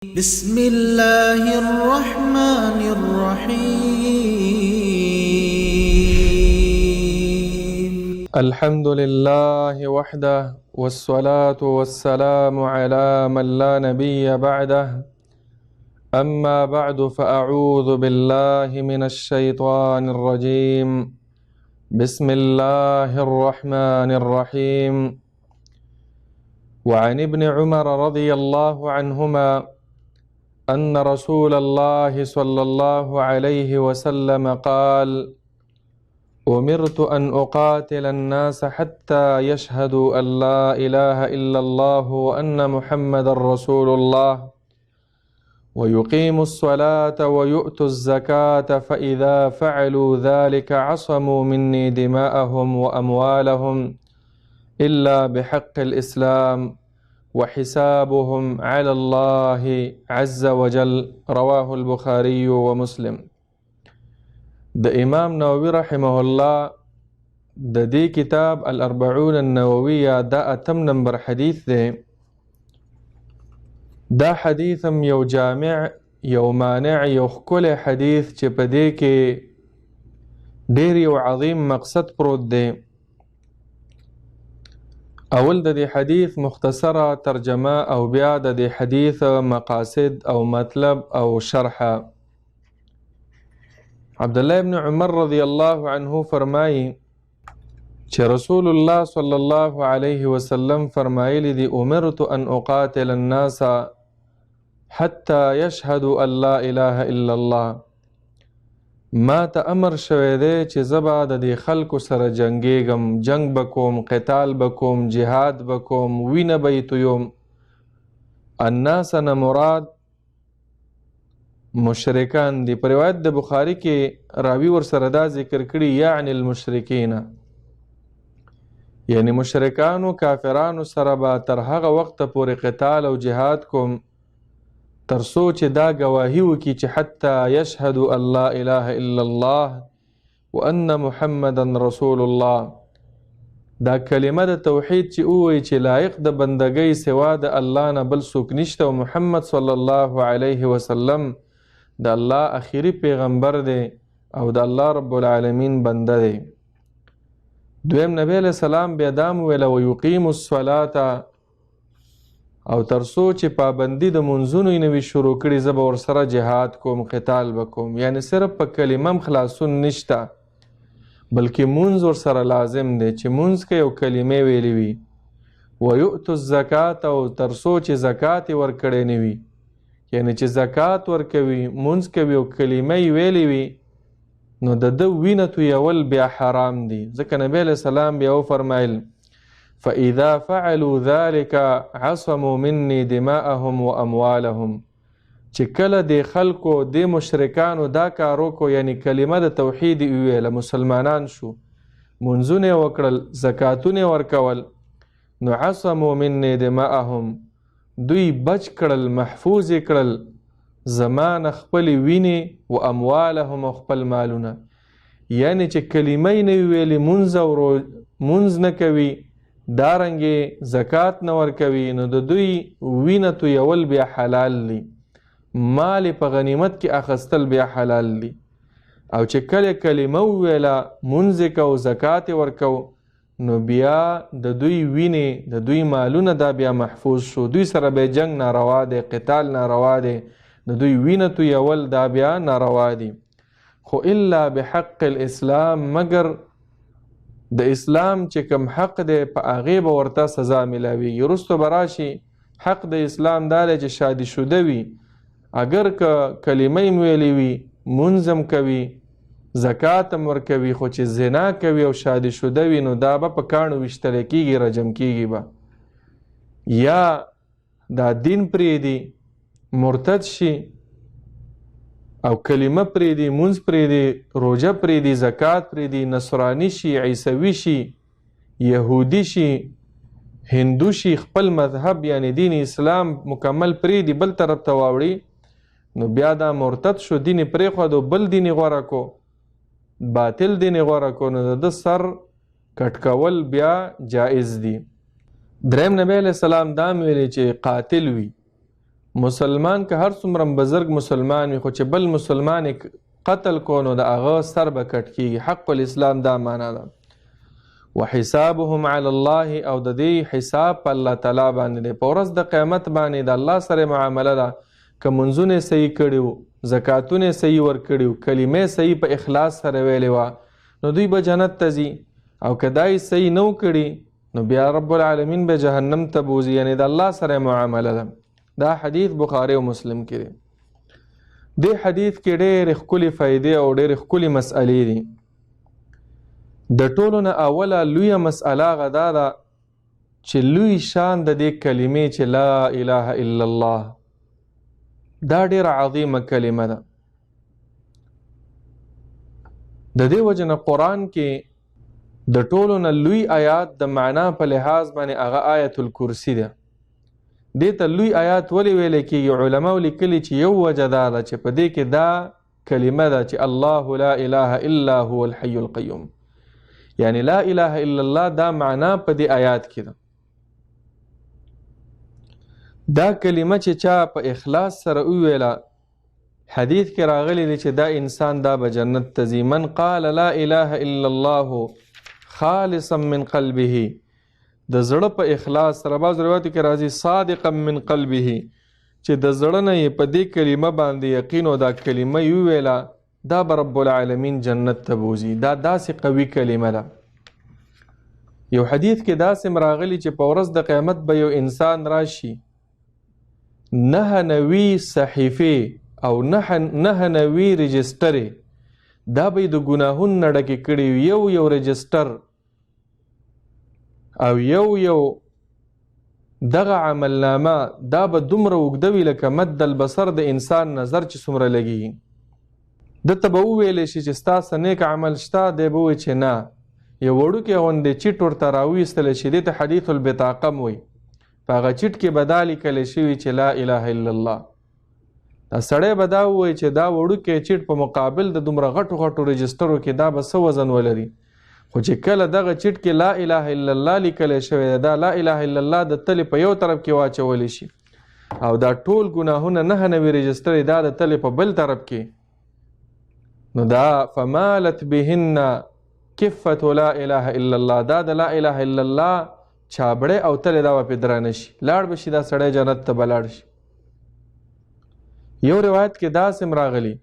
بسم الله الرحمن الرحيم الحمد لله وحده والصلاة والسلام على من لا نبي بعده أما بعد فأعوذ بالله من الشيطان الرجيم بسم الله الرحمن الرحيم وعن ابن عمر رضي الله عنهما أن رسول الله صلى الله عليه وسلم قال أمرت أن أقاتل الناس حتى يشهدوا أن لا إله إلا الله وأن محمد رسول الله ويقيموا الصلاة ويؤتوا الزكاة فإذا فعلوا ذلك عصموا مني دماءهم وأموالهم إلا بحق الإسلام وحسابهم على الله عز وجل رواه البخاري ومسلم. د امام نووي رحمه الله د دې کتاب الاربعون النوویه دا اتم نمبر حدیث دی. دا حدیث هم یو جامع یو مانع یو ښکلی حدیث چې په دې کې ډیر یو عظیم مقصد پروت دی. اول د دې حدیث مختصره ترجمه او بیا د دې حدیث مقاصد او مطلب او شرحه. عبدالله ابن عمر رضی الله عنه فرمایي چې رسول الله صلی الله علیه وسلم فرمایلی دی امرت ان اقاتل الناس حتى يشهدوا ان لا اله الا الله. ما ته امر شوی دی چې زبا د دې خلکو سره جنگیږم، جنگ بکوم، قتال بکوم، جهاد بکوم، وینه به یې تویم. الناس نه مراد مشرکان دی. پر روایت د بخاری کې راوی ور سره دا ذکر کړي یعنی المشرکین، یعنی مشرکانو کافرانو سره به تر هغه وخت پورې قتال او جهاد کوم تر څو چې دا گواهی وکړي چې حتی یشهدوا ان لا اله الا الله وان محمدا رسول الله. دا کلمه د توحید چې ووایي چې لایق د بندګۍ سوا د الله نه بل څوک نشته او محمد صلی الله علیه وسلم د الله اخیری پیغمبر دی او د الله رب العالمین بنده دی. دویم نبی علیہ السلام بیا دا ویله ویقیم الصلاة او تر څو چې پابندي د منځونو یې نه وي شروع کړي زه به ورسره جهاد کوم، قتال به کوم. یعنی صرف په کلمه خلاصون نشته بلکې منځ ورسره لازم دی چې منځ کې یو کلمې ویلې وي. ویؤتوا الزکات او تر څو چې زکات یې ورکړی نه وي، یعنی چې زکات ورکوي، منځ کوي او کلمه یې ویلې وي، نو د ده وینه تویول بیا حرام دی. ځکه نبی علیه السلام بیا وفرمایل فاذا فعلوا ذلك عصموا مني دماءهم واموالهم. چې کله د خلکو د مشرکانو دا کار وکړو، یعنی کلمه د توحید ویله، مسلمانان شو، منځونه وکړل، زکاتونه ورکول، نو عصموا مني دماءهم، دوی بچ کړل، محفوظ کړل زمان خپل وینې و اموالهم خپل مالونه. یعنی چې کلمه نه ویلې، منځ نه کوي، دارنګې زکات نه ورکوي، نو د دوی وینه تویول بیا حلال دی، مال په غنیمت کې اخیستل بیا حلال دی. او چې کله کلمه وویله، منځ کو، زکات ورکو، نو بیا د دوی وینې، د دوی مالونه دا بیا محفوظ شو. دوی سره به جنگ ناروا دی، قتال ناروا دی، د دوی وینه تویول دا بیا ناروا دی. خو الا بحق الاسلام، مگر د اسلام چې کوم حق دی په هغې به ورته سزا میلاویږي. وروسته به راشي حق د اسلام دا دی چې شادي شده وي، اگر که کلمه یې ویلې وي، منځ هم کوي، زکات هم ورکوي، خو چې زنا کوي او شادي شده وي، نو دا به په کاڼو ویشتلی کېږي، رجم کېږي به. یا دا دین پرېږدي، مرتد شي او کلمه پرېږدي، منځ پرېږدي، روژه پرېږدي، زکات پرېږدي، نصرانی شي، عیسوي شي، یهودي شي، هندو شي، خپل مذهب یعنی دین اسلام مکمل پرېږدي، بل طرف ته واوړي، نو بیا دا مرتد شو، دین یې پرېښود او بل دین یې غوره کو، باطل دین یې غوره کو، نو د ده سر کټ کول بیا جایز دي. دریم نبی علیہ السلام دا ویلي چې قاتل وي مسلمان که هر څومره بزرګ مسلمان وي خو چې بل مسلمان قتل کو نو د هغه سر به کټ کیږي. حق الاسلام دا معنا ده. وحسابهم علی الله او د دې حساب په الله تعالی باندې دی. په ورځ د قیامت باندې د الله سره معامله ده. که منځونه صحیح کړي وو، زکاتونه صحیح ورکړي وو، کلمې صحیح په اخلاص سره ویلې وه نو دوی به جنت ته ځي. او که دای صحیح نه کړي نو بیا رب العالمین به جهنم ته بوځي. یعنی د الله سره معامله ده. دا حدیث بخاری او مسلم کې دی. دې حدیث کې ډېرې ښکلې فایدې او ډېرې ښکلې مسئلې دي. د ټولو نه اوله لویه مسئله هغه دا ده چې لوی شان د دې کلمې چې لا اله الا الله دا ډېره عظیمه کلمه ده. د دې وجه نه قرآن کې د ټولو نه لوی آیات د معنا په لحاظ باندې هغه آیت الکرسی ده. دې ته لوی آیات ولې ویل کېږي؟ علماء لیکلي چې یو وجه دا ده چې په دې کې دا کلمه ده چې الله لا اله الا هو الحي القیوم. یعنی لا اله الا الله دا معنا په دې آیات کې ده. دا کلمه چې چا په اخلاص سره وویله حدیث کې راغلی دی چې دا انسان دا به جنت ته ځي. من قال لا اله الا الله خالصا من قلبه، د زړه په اخلاص سره، بعض روایتو کې راځي صادقا من قلبه، چې د زړه نه یې په دې کلمه باندې یقین او دا کلمه یې وویله دا به رب العالمین جنت ته بوځي. دا داسې قوي کلمه ده. یو حدیث کې داسې راغلی چې په ورځ د قیامت به یو انسان راشي 99 صحیفې او 99 رجسټرې دا به د ګناهونو نه ډکې کړي یو رجسټر او یو دغه عملنامه دا به دومره اوږده وي لکه مد البصر د انسان نظر چې څومره لګي. دته به وویلی شي چې ستاسو نیک عمل شته؟ دی به ووایي چې نه. یو وړوکی غوندې چیټ ورته راویستلی شي، دې ته حدیث البطاقه م وایي. په هغه چیټ کې به دا لیکلی شوي چې لا اله الا الله. دا سړی به دا ووایي چې دا وړوکی چیټ په مقابل د دومره غټو رجسټرو کې دا به څه وزن ولري. خو چې کله دغه چیټ کې لا اله الا الله لیکلی شوی دی، دا لا اله الا الله د تلې په یو طرف کې واچولی شي او دا ټول ګناهونه 99 رجسټرې دا د تلې په بل طرف کې، نو دا فمالت بهن کفت لا اله الا الله، دا د لا اله الا الله چابړې او تلې دا به پې درانه شي، لاړ به شي دا سړی جنت ته به لاړ شي. یو روایت کې داسې راغلی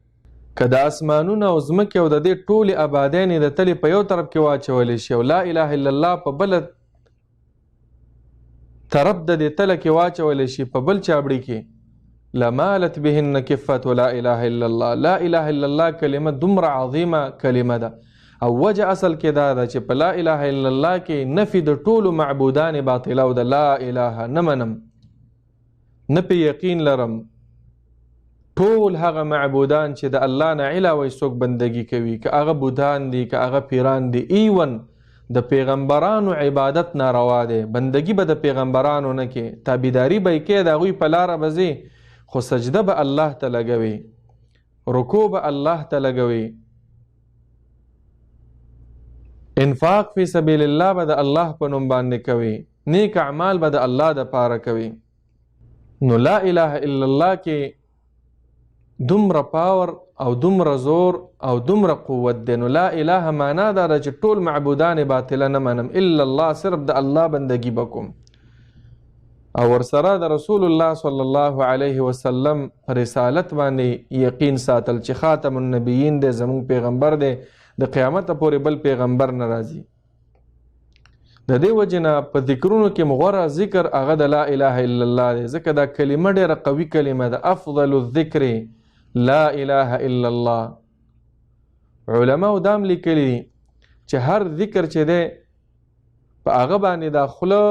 که د اسمانونه او ځمکې او د دې ټولې آبادیانې د تلې په یو طرف کې واچولی شي او لا اله الا الله په بله طرف د دې تله کې واچولی شي په بل چابړي کې، لمالت بهن کفت لا اله الا الله. لا اله الا الله کلمه دومره عظیمه کلمه ده. او وجه اصل کې دا ده چې په لا اله الا الله کې نفي د ټولو معبودان باطله او د لا اله نه منم، نه په یقین لرم. ټول هغه معبودان چې د الله نه علاوه څوک بندگی کوي، که هغه بودان دي که هغه پیران دي، ایون د پیغمبرانو عبادت ناروا دی. بندگی به د پیغمبرانو نه کې، تابعداري به یې کې، د هغوی په لاره به ځي، خو سجده به الله ته لګوي، رکوع به الله ته لګوي، انفاق فی سبیل الله به د الله په نوم باندې کوي، نیک اعمال به د الله د پاره کوي. نو لا اله الا الله کې دومره پاور او دومره زور او دومره قوت دی. نو لا اله معنا دا ده چې ټول معبودان باطله نه منم الا الله، صرف د الله بندگی بکوم. او ورسره د رسول الله صلی الله علیه وسلم رسالت باندې یقین ساتل چې خاتم النبیین دی، زموږ پیغمبر دی، د قیامت پورې بل پیغمبر نه راځي. د دې وجې نه په ذکرونو کې غوره ذکر هغه د لا اله الا الله دی، ځکه دا کلمه ډېره قوي کلمه ده. افضل الذکر لا اله الا الله. علماء دام لیکلي چې هر ذکر چې دی په هغه باندې دا خوله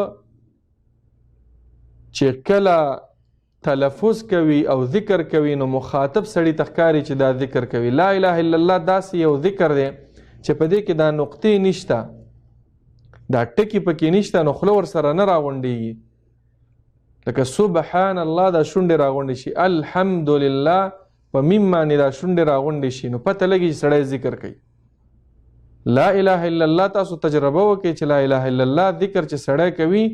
چې کله تلفظ کوي او ذکر کوي نو مخاطب سړی تخکاری چې دا ذکر کوي. لا اله الا الله داسې یو ذکر دی چې په دې کې دا نقطې نشته، دا ټکی پکې نشته، نو خوله ورسره نه راغونډېږي. لکه سبحان الله دا شونډې راغونډې شي، الحمدلله په میم باندې دا شونډې راغونډې شي، نو پته لګي چې سړی ذکر کوي. لا اله الا الله تاسو تجربه وکړئ چې لا اله الا الله ذکر چې سړی کوي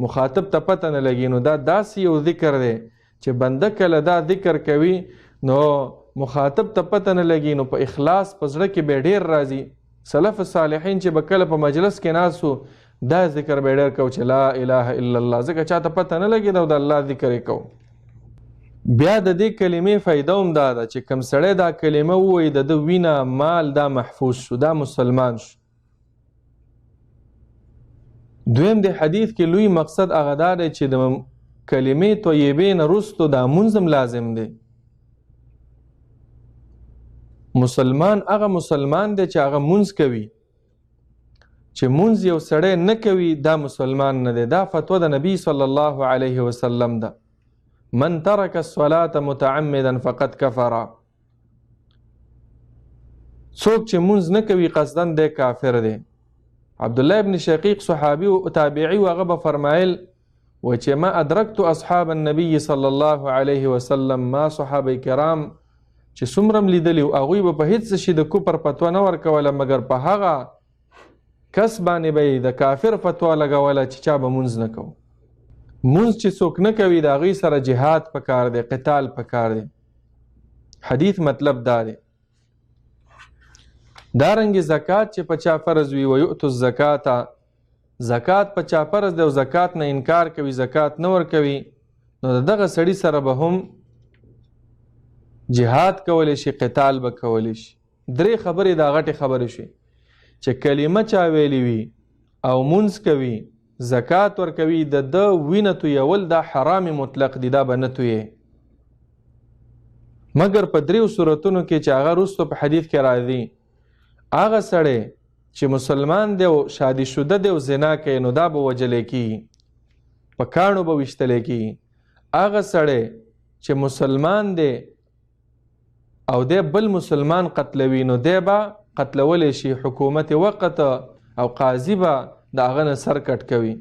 مخاطب ته پته نه لګي، نو دا داسې یو ذکر دی چې بنده کله دا ذکر کوي نو مخاطب ته پته نه لګي، نو په اخلاص په زړه کې به ډېر راځي. سلف صالحین چې به کله په مجلس کې ناست وو دا ذکر به ډېر کو چې لا اله الا الله، ځکه چاته پته نه لګي دا د الله ذکر یې کو. بیا د دې کلمې فایده هم دا ده چې کم سړی دا کلمه ووایي د ده وینه مال دا محفوظ شو، دا مسلمان شو. دویم د حدیث کې لوی مقصد هغه دا دی چې د کلمې طیبې نه وروستو دا مونځ هم لازم دی. مسلمان هغه مسلمان دی چې هغه مونځ کوي، چې مونځ یو سړی نه کوي دا مسلمان نه دی. دا فتوا د نبی صلی الله علیه وسلم ده. من ترک الصلاة متعمدا فقد کفر. څوک چې مونځ نه کوي قصدن دی کافر دی. عبدالله ابن شقیق صحابي او تابعي هغه به فرمایل و چې ما ادرکت اصحاب النبي صلی الله علیه وسلم، ما صحابه کرام چې څومره لیدلی هغوی به په هیڅ شي د کفر فتوا نه ورکوله مګر په هغه کس باندې به د کافر فتوا لګوله چې چا به مونځ نه کوو. مونځ چې څوک نه کوي د هغوی سره جهاد پکار دی، قتال پکار دی. حدیث مطلب دا دی. دارنګې زکات چې په چا فرض وي ویؤتو الزکات، زکات په چا فرض دی او زکات نه انکار کوي، زکات نه ورکوي، نو دغه سړي سره به هم جهاد کولی شي، قتال به کولی شي. درې خبرې دا غټې خبرې شي چې کلمه چا ویلی وي او مونځ کوي، زکات ورکوي، د وینه تویول دا حرام مطلق دی، دا به نه تویې مګر په دریو صورتونو کې چې هغه وروستو په حدیث کې راځي. هغه سړی چې مسلمان دی او شادي شده دی او زنا کوي نو دا به وجلی کیږي، په کاڼو به ویشتلی کیږي. هغه سړی چې مسلمان دی او دی بل مسلمان قتلوي نو دی به قتلولی شي، حکومت وقت او قاضي به د هغه نه سر کټ کوي.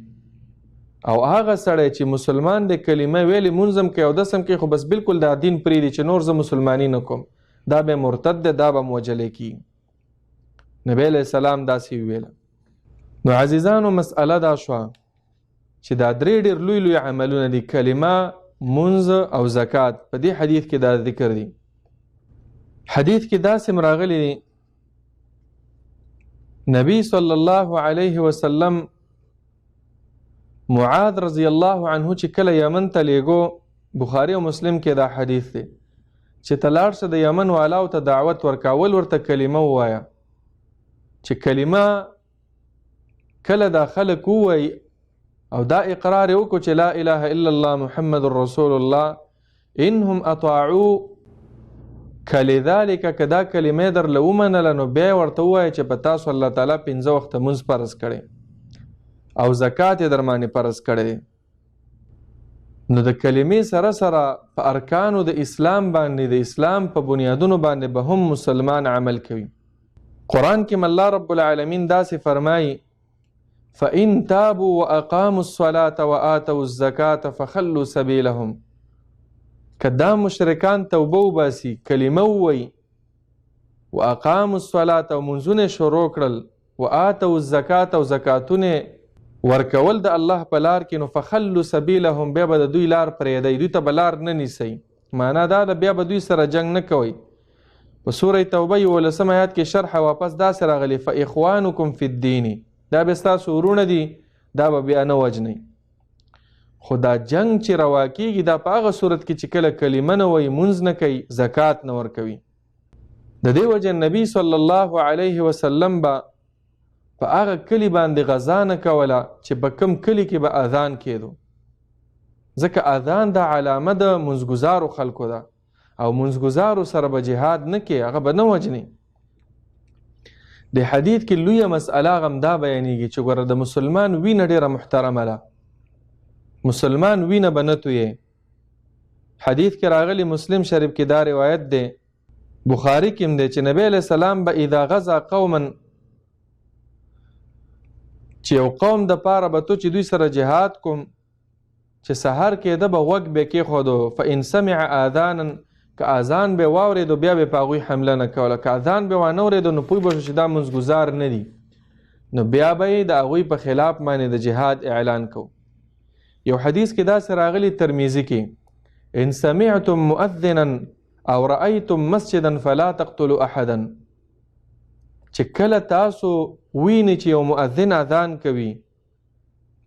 او هغه سړی چې مسلمان دی کلمه ویلې مونځ هم کوي او دس هم کوي خو بس بالکل دا دین پرېږدي چې نور زه مسلماني نه کوم، دا به مرتد دی، دا به وجلی کیږي. نبی علیہ السلام داسې ویله. نو عزیزانو مسئله دا شوه چې دا درې ډېر لوی لوی عملونه دي، کلمه، مونځ او زکات. په دې حدیث کې دا ذکر دي. حدیث کې داسې راغلی دی نبی صلی الله علیه وسلم معاذ رضی الله عنه چې کله یمن ته لیږو، بخاری او مسلم کې دا حدیث دی چې ته لاړ شه د یمن والاو ته دعوت ورکول، ورته کلمه ووایه. چې کلمه کله دا خلک ووایي او دا اقرار یې وکړو چې لا اله الا الله محمد رسول الله انهم اطاعوا کلذالک، که دا کلمې در له ومنله نو بیا ورته ووایه چې په تاسو الله تعالی 5 وخته مونځ فرض کړی او زکات یې در باندې فرض کړی. نو د کلمې سره سره په ارکانو د اسلام باندې، د اسلام په بنیادونو باندې به هم مسلمان عمل کوي. قرآن کې الله رب العالمین داسې فرمایي فإن تابوا وأقاموا الصلاة وآتوا الزکاة فخلوا سبیلهم. که دا مشرکان توبه وباسي، کلمه ووایي، واقاموا الصلاة او منځونه شروع کړل، وآتوا الزکاة او زکاتونه ورکول د الله په لار کې، نو فخلوا سبیلهم، بیا به د دوی لار پرېږدئ، دوی ته به لار نه نیسئ. معنا دا ده بیا به دوی سره جنګ نه کوئ. په سوره توبه 11 آیات کې شرح واپس داسې راغلی فإخوانکم فی الدین، دا به ستاسو ورونه دي، دا به بیا نه وجنئ. خو دا جنگ چې روا کېږي دا په هغه صورت کې چې کله کلمه نه وایي، مونځ نه کوي، زکات نه ورکوي. د دې وجه نبی صلی الله علیه وسلم به په هغه کلي باندې غذا نه کوله چې په کوم کلي کې به اذان کېدو، ځکه اذان دا علامه د مونځګزارو خلکو ده او مونځګزارو سره به جهاد نه کوي، هغه به نه وجني. د حدیث کې لویه مسئله هم دا بیانېږي چې ګوره د مسلمان وینه ډېره محترمه ده، مسلمان وینه به نه تویې. حدیث کې راغلی مسلم شریف کې دا روایت دی، بخاری کې هم دی چې نبی علیہ السلام به اذا غزا قوما، چې یو قوم د پاره به تو چې دوی سره جهاد کوم، چې سحر کېده به غوږ به کېښودو، فإن سمع آذانا، که اذان به واورېدو بیا به په هغوی حمله نه کوله، که اذان به وانه اورېدو نو پوه به شو چې دا مونځګزار نه دي، نو بیا به یې د هغوی په خلاف باندې د جهاد اعلان کو. یو حدیث کې داسې راغلی ترمذي کې ان سمعتم مؤذنا او رأيتم مسجدا فلا تقتلوا احدا. چې کله تاسو ویني چې یو مؤذن اذان کوي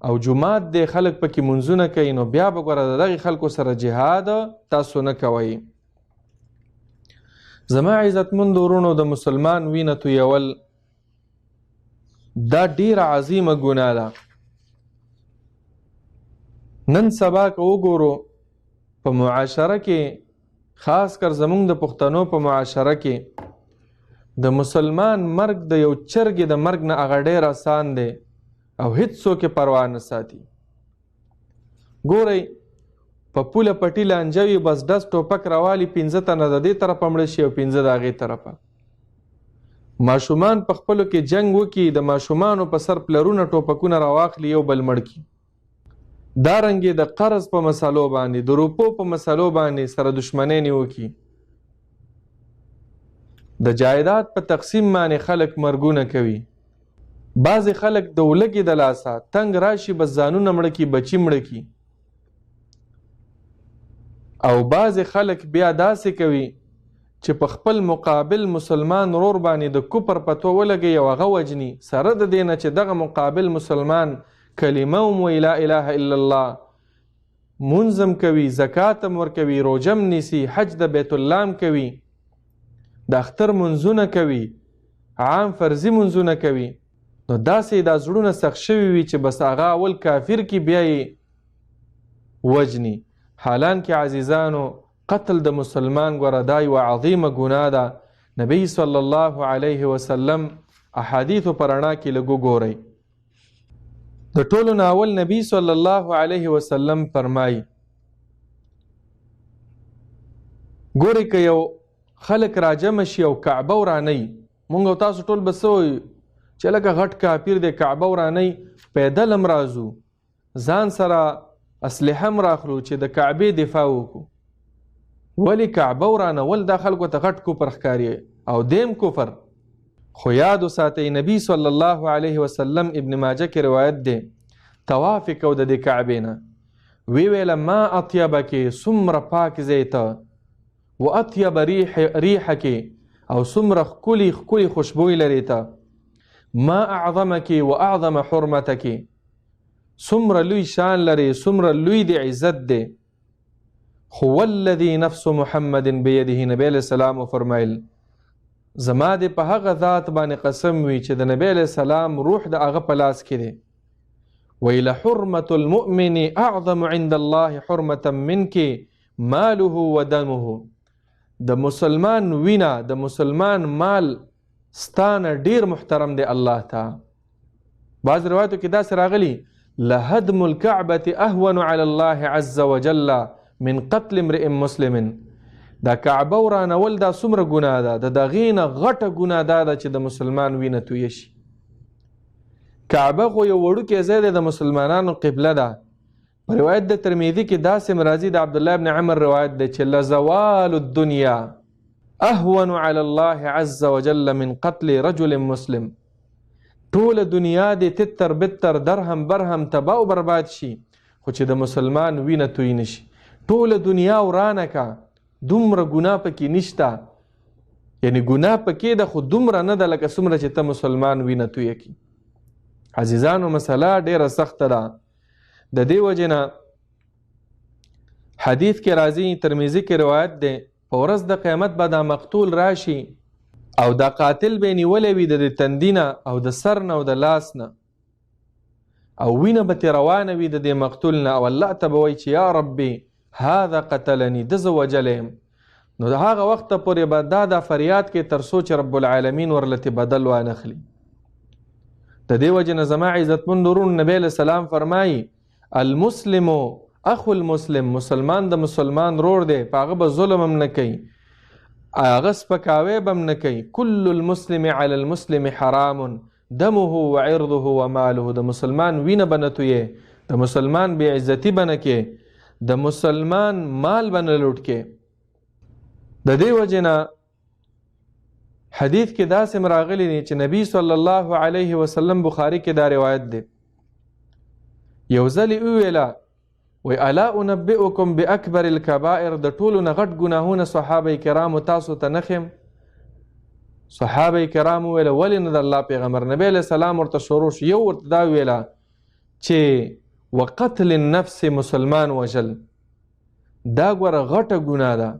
او جمعات دی خلک پکې منځونه کوي، نو بیا به ګوره د دغې خلکو سره جهاد تاسو نه کوئ. زما عزتمند ورونو، د مسلمان وینه تویول دا ډیره عظیمه ګناه ده. نن سبا که وګورو په معاشره کې، خاص کر زمونږ د پښتنو په معاشره کې، د مسلمان مرګ د یو چرګې د مرګ نه هغه ډیر آسان دی او هیڅ څوک یې پروا نه ساتي. ګورئ په پوله پټي لانجه وي، بس ډز ټوپک راوالي، 5 تنه د دې طرفه مړه شي او 5 د هغې طرفه. ماشومان په خپلو کې جنگ وکړي، د ماشومانو په سر پلرونه ټوپکونه راواخلي، یو بل مړ کړي. دارنګې د قرض په مسلو باندې، د روپو په مسلو باندې سره دشمنۍ وکړي. د جایداد په تقسیم باندې خلک مرګونه کوي. بعضې خلک د ولږې د لاسه تنګ راشي، بس ځانونه مړه کړي، بچي مړه کړي. او بعضې خلک بیا داسې کوي چې په خپل مقابل مسلمان رور باندې د کفر پتو ولګي او هغه وجني، سره د دې نه چې دغه مقابل مسلمان کلمه هم وایي لا اله الا الله، مونځ هم کوي، زکات هم ورکوي، روژه هم نیسي، حج د بیت الله هم کوي، د اختر منځونه کوي، عام فرضي منځونه کوي. نو داسې دا زړونه سخت شوي وي چې بس هغه اول کافر کې بیا یې وجني. حالانکه عزیزانو قتل د مسلمان ګوره دا یوه عظیمه ګناه ده. نبی صلی الله علیه وسلم احادیثو په رڼا کې لږ وګورئ. د ټولو نه اول نبی صلی الله علیه وسلم فرمایي، ګورئ که یو خلک راجمع شي او کعبه ورانوي، مونږ او تاسو ټول به څه وایو چې لکه غټ کافر دی، کعبه ورانوي، پیدل هم راځو، ځان سره اسلحه هم راخلو چې د کعبې دفاع وکړو. ولې کعبه ورانول دا خلکو ته غټ کفر ښکاري او دیم کفر. خو یاد وساتئ نبی صلی الله علیه وسلم ابن ماجه کې روایت دی، طواف یې کو د دې کعبې نه، وی ویله ما اطیبک، څومره پاک ځای ته، و اطیب ریحک، او څومره ښکلي ښکلي خوشبوی لري ته، ما اعظمک و اعظم حرمتک، څومره لوی شان لري، څومره لوی د عزت دی. خو والذي نفس محمد بيده، نبی علیہ السلام فرمایل زما دې په هغه ذات باندې قسم وي چې د نبی علیہ السلام روح د هغه په لاس کې دی. ویل حرمة المؤمن اعظم عند الله حرمة منك ماله ودمه، د مسلمان وینا، د مسلمان مال ستانه ډیر محترم دی الله ته. بعض روایتو کې داسې راغلي لهدم الكعبة اهون على الله عز وجل من قتل امرئ مسلم. دا کعبه ورانول دا څومره ګناه ده، د دغې نه غټه ګناه دا ده چې د مسلمان وینه تویه شي. کعبه خو یو وړوکی ځای دی، د مسلمانانو قبله ده. په روایت د ترمذي کې داسې راځي، د عبدالله ابن عمر روایت دی چې لزوال الدنیا اهون على الله عز وجل من قتل رجل مسلم. ټوله دنیا دې تتر بتر درهم برهم تباہ و برباد شي، خو چې د مسلمان وینه توی نشي. ټوله دنیا ورانه کا، دومره ګناه پکې نشته، یعنی ګناه پکې ده خو دومره نه ده لکه څومره چې ته مسلمان وینه تویه کړي. عزیزانو مسله ډیره سخته ده. د دې وجې نه حدیث کې راځي، ترمذي کې روایت دی، په ورځ د قیامت به دا مقتول راشي او دا قاتل به یې نیولی وي د تندي نه او د سر نه او د لاس نه، او وینه به ترې روانه وي د دې مقتول نه، او الله ته به وایي چې یا ربي هذا قتلني، ده زه وجلی یم. نو د هغه وخته پورې به دا فریاد کې تر څو چې رب العالمین ورلته بدل وانخلي. د دې وجې نه زما عزتمند ورونو، نبی علیه السلام فرمایي المسلم اخو المسلم، مسلمان د مسلمان رور دی، په هغه به ظلم هم نه کوي، هغه سپکاوی به هم نه کوي. کل المسلم علی المسلم حرام دمه وعرضه وماله، د مسلمان وینه به نه تویې، د مسلمان بې عزتي به نه کې، د مسلمان مال به نه لوټ کې. د دې وجې نه حدیث کې داسې راغلی دی چې نبی صلی الله علیه وسلم بخاری کې دا روایت دی، یو ځل یې وویله وی الا انبئکم باکبر الکبائر د ټولو نه غټ ګناهونه صحابه کرامو تاسو ته نخیم. صحابه کرامو ویله ولې نه د الله پیغمبر؟ نبی علیه السلام ورته شروع شو. یو ورته دا ویله چې وقتل النفس مسلمان وژل دا ګوره غټه ګناه ده،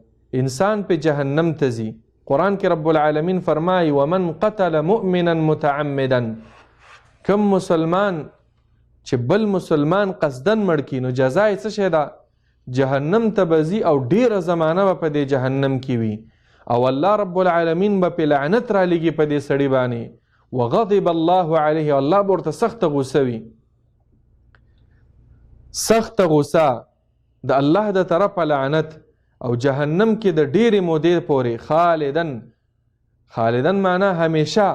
انسان په جهنم ته ځي. قرآن کې رب العالمین فرمایي ومن قتل مؤمنا متعمدا، کم مسلمان چې بل مسلمان قصدن مړ کړي نو جزا یې څه شی ده؟ جهنم ته به ځي او ډیره زمانه به په دې جهنم کې وي او الله رب العالمین به په لعنت رالیږي په دې سړي باندې. وغضب الله علیه، الله به ورته سخته غوسه وي، سخته غوسه د الله د طرفه لعنت او جهنم کې د ډیرې مودې پورې خالدن معنا همیشه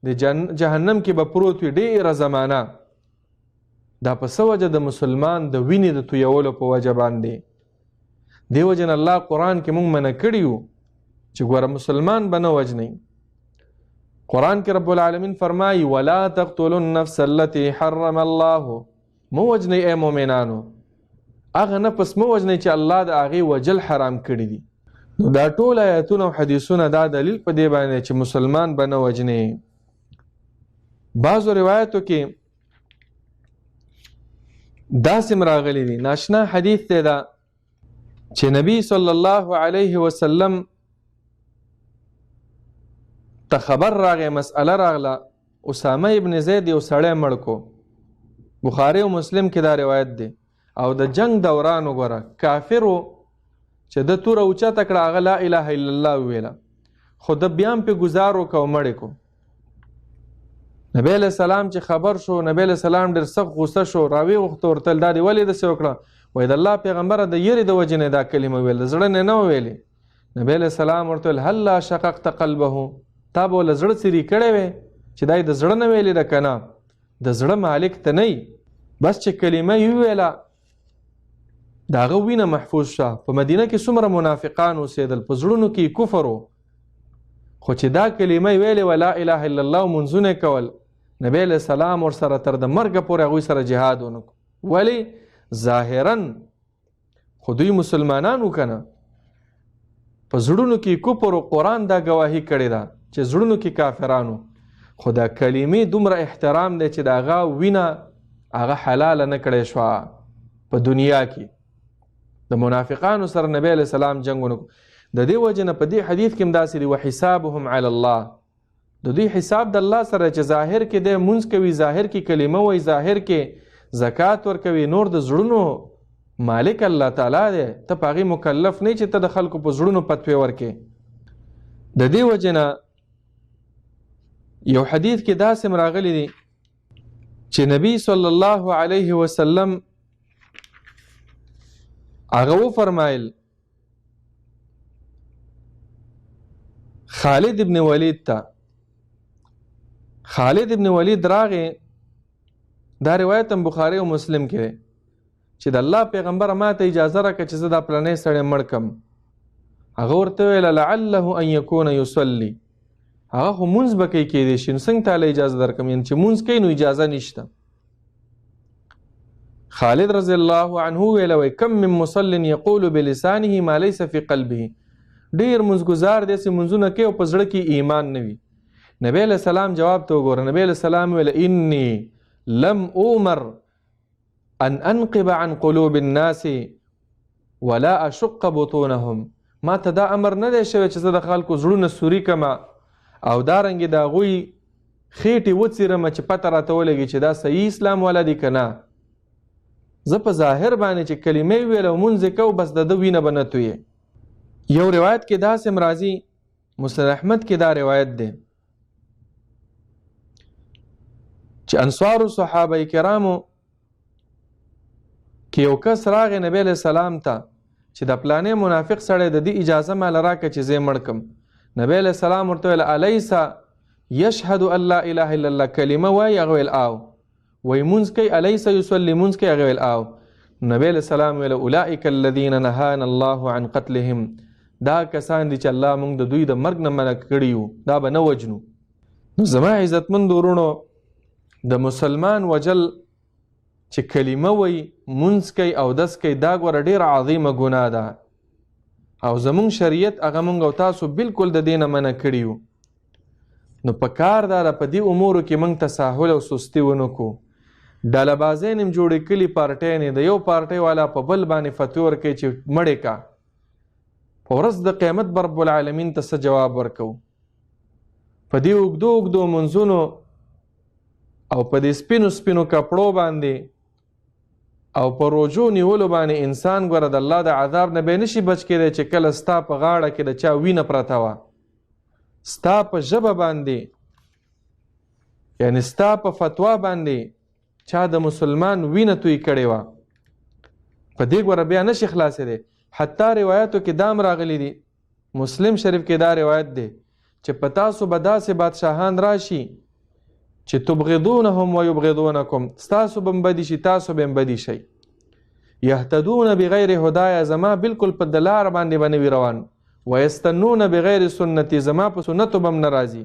د جهنم کې به پروت وي ډیره زمانه. دا په څه وجه؟ د مسلمان د وینې د تویولو په وجه باندې. دې وجه نه الله قرآن کې موږ منع کړي یو چې ګوره مسلمان به نه وژنئ. قرآن کې رب العالمین فرمایي ولا تقتلوا النفس التي حرم الله، مو وژنئ ای مؤمنانو هغه نفس مو وژنئ چې الله د هغې وجل حرام کړي دي. نو دا ټول آیتونه او حدیثونه دا دلیل په دې باندې چې مسلمان به نه وژنئ. بعضو روایتو کې داسم راغلی دی، ناشنا حدیث دی دا چې نبی صلی الله علیه وسلم ته خبر راغی، مسئله راغله، اسامه ابن زید یو سړی مړ کو. بخاری او مسلم کې دا روایت دی. او د جنگ دوران وګوره کافرو چې د توره اوچته کړه هغه لا اله الا الله ویله، خو د بیا هم پې ګزار وکړه او مړ کو. نبی علیہ السلام چې خبر شو، نبی علیہ السلام ډېر سخت غوسه شو، راوی غوښته ورتل دا دې ولې داسې وکړه؟ وایي د الله پیغمبره د یرې د وجې نه دا کلمه ویل، د زړه نه ویلې. نبی علیہ السلام ورته ویل هلا شققت قلبه، تا به له زړه څیرې کړی وی چې دا یې د زړه نه ویلې ده که نه؟ د زړه مالک ته نه بس چې کلمه یې وویله د هغه وینه محفوظ شه. په مدینه کې څومره منافقان اوسېدل، په زړونو کې کفر و، خو چې دا کلمه یې ویلې وه لا اله الا الله منځونه کول، نبی علیہ السلام ورسره تر د مرګه پورې هغوی سره جهاد ونه کړو. ولې؟ ظاهرا خو دوی مسلمانان و که نه، په زړونو کې کفر و. قرآن دا ګواهي کړې ده چې زړونو کې کافرانو، خو دا کلمې دومره احترام دی چې د هغه وینه هغه حلاله نه کړې شوه په دنیا کې. د منافقانو سره نبی علیہ السلام جنګ ونه کړو. د دې وجه نه په دې حدیث کې هم داسې دي وحسابهم علی الله، د دوی حساب د الله سره چې ظاهر کې دی مونځ کوي، ظاهر کې کلمه وایي، ظاهر کې زکات ورکوي، نور د زړونو مالک الله تعالی دی، ته په هغې مکلف نه چې ته د خلکو په زړونو فتوی ورکې. د دې وجه نه یو حدیث کې داسې راغلی دی چې نبی صلی الله علیه وسلم هغه وفرمایل خالد ابن ولید ته، خالد ابن ولید راغی، دا روایت هم بخاری او مسلم کې دی چې د الله پیغمبر ما ته اجازه راکړه چې زه دا پلانی سړی مړ کم. هغه ورته ویله لعله ان یکون یصلي، هغه خو مونځ به کوي کیدی شي، نو څنګه تاله اجازه درکم؟ یعنې چې مونځ کوي نو اجازه نشته. خالد رضی الله عنه ویله وی کم من مصل یقول بلسانه ما لیس فی قلبه، ډیر منځګزار داسې منځونه کوي او په زړه کې ایمان نه وي. نبی علیہ السلام جواب ته وګوره، نبی علیہ السلام ویل انی لم اومر ان انقب عن قلوب الناس ولا اشق بطونهم، ما ته دا امر نه دی شوی چې زه د خلکو زړونه سوري کمه او دارنګې د هغوی خېټې وڅیرمه چې پته راته ولګي چې دا صحیح اسلام والا دی که نه. زه په ظاهر باندې چې کلمې ویل او مونځ یې کو بس د ده وینه به نه تویې. یو روایت کې داسې راځي، مسند احمد کې دا روایت دی چې انصارو صحابه کرامو کې یو کس راغی نبی علیہ السلام ته چې د پلانې منافق سړی د دې اجازه ماله راکړه چې زه یې مړ کم. نبی علیہ السلام ورته ویل الیس یشهد ان لا اله الا الله، کلمه وایي؟ هغه ویل آو. وایي مونځ کوي؟ الیس یصلي، مونځ کوي؟ هغه ویل آو. نبی علیہ السلام ویل اولئک الذین نهانا الله عن قتلهم، دا کسان دي چې الله موږ د دوی د مرګ نه منع کړي یو، دا به نه وجنو. نو زما عزتمند ورونو، د مسلمان وجل چې کلمه وی منځ کوي او دس کوي دا ګوره ډېره عظیمه ګناه ده او زمونږ شریعت هغه مونږ او تاسو بالکل د دې نه منع کړي یو. نو په کار دا ده په دې امورو کې مونږ تساهل او سستي ونه کړو. ډله بازۍ نیم جوړې کړي پارټۍ د یو پارټۍ والا په بل باندې فتوی ورکوي چې مړې کا په ورځ د قیامت به رب العالمین ته څه جواب ورکو. په دې اوږدو اوږدو منځونو او په دې سپینو سپینو کپړو باندې او په روجو نیولو باندې انسان ګوره د الله د عذاب نه به نشي بچ کېدی چې کله ستا په غاړه کې د چا وینه پرته وه، ستا په ژبه باندې یعنی ستا په فتوا باندې چا د مسلمان وینه توی کړې وه، په دې ګوره بیا نشي خلاصېدی. حتی روایاتو کې دام راغلی دي، مسلم شریف کې دا روایت دی چې په تاسو به داسې بادشاهان راشي چې تبغضونهم و یبغضونکم، ستاسو به هم بدي شي تاسو به هم بدي شئ. یهتدون بغیر هدایه، زما بالکل په د لار باندې به نه وي روان، ویستنون بغیر سنتي، زما په سنتو به هم نه راځي.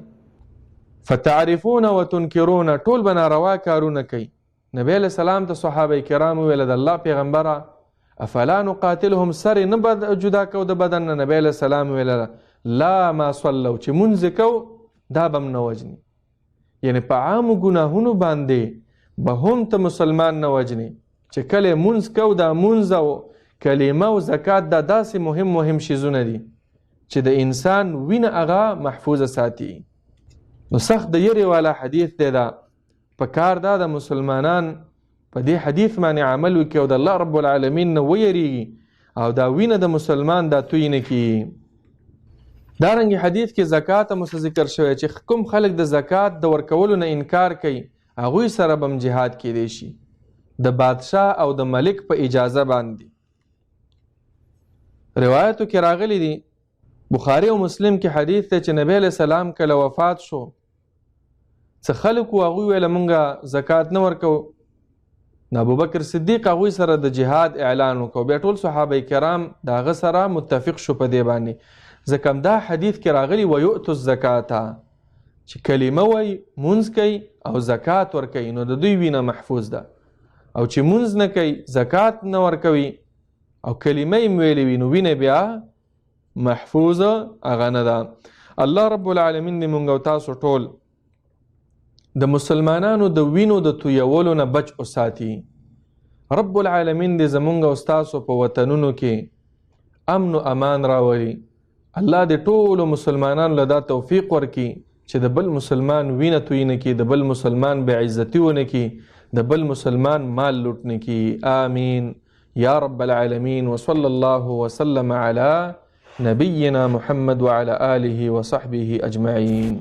فتعرفون وتنکرون، ټول به ناروا کارونه کوي. نبی علیہ السلام ته صحابه کرام ویل د الله پیغمبره افلا نقاتلهم، سر نه جدا کو د بدن نه. نبی علیہ السلام ویل لا ما صلوا، چې مونځ کو دا به هم نه وجني. یعنی په عامو ګناهونو باندې به هم ته مسلمان نه وجني چې کله مونځ کو دا مونځ او کلمه او زکات دا داسې مهم شیزونه دي چې د انسان وینه هغه محفوظه ساتي. نو سخت د یری والا حدیث دی دا، په کار دا د مسلمانان په دې حدیث باندې عمل وکړي او د الله رب العالمین نه ویریږي او دا وینه د مسلمان دا توی نه کړي. دارنګه حدیث کې زکات هم ذکر شوی چې کوم خلک د زکات د ورکولو نه انکار کوي هغوی سره به هم جهاد کیدی شي د بادشاه او د ملک په اجازه باندې. روایتو کې راغلی دي، بخاری او مسلم کې حدیث دی چې نبی علیہ السلام کله وفات شو څه خلکو هغوی ویله مونږه زکات نه ورکو، نو ابوبکر صدیق هغوی سره د جهاد اعلان وکړو. بیا ټول صحابه کرام د هغه سره متفق شو په دې باندې، ځکه دا حدیث کې راغلی ویؤتو الزکاته چې کلمه وی مونځ کوي او زکات ورکوي نو د دوی وینه محفوظ ده، او چې مونځ نه کوي زکات نه ورکوي او کلمه یې ویلې وي نو وینه بیا محفوظه هغه نه ده. الله رب العالمین دې مونږ او تاسو ټول د مسلمانانو د وینو د تویولو نه بچ وساتي. رب العالمین دې زمونږ او تاسو په وطنونو کې امن او امان راولي. الله دې ټولو مسلمانانو له دا توفیق ورکړي چې د بل مسلمان وینه توی نه کړي، د بل مسلمان بې عزتي ونه کړي، د بل مسلمان مال لوټ نه کړي. آمین یا رب العالمین. وصلی الله وسلم علی نبینا محمد وعلى آله وصحبه اجمعین.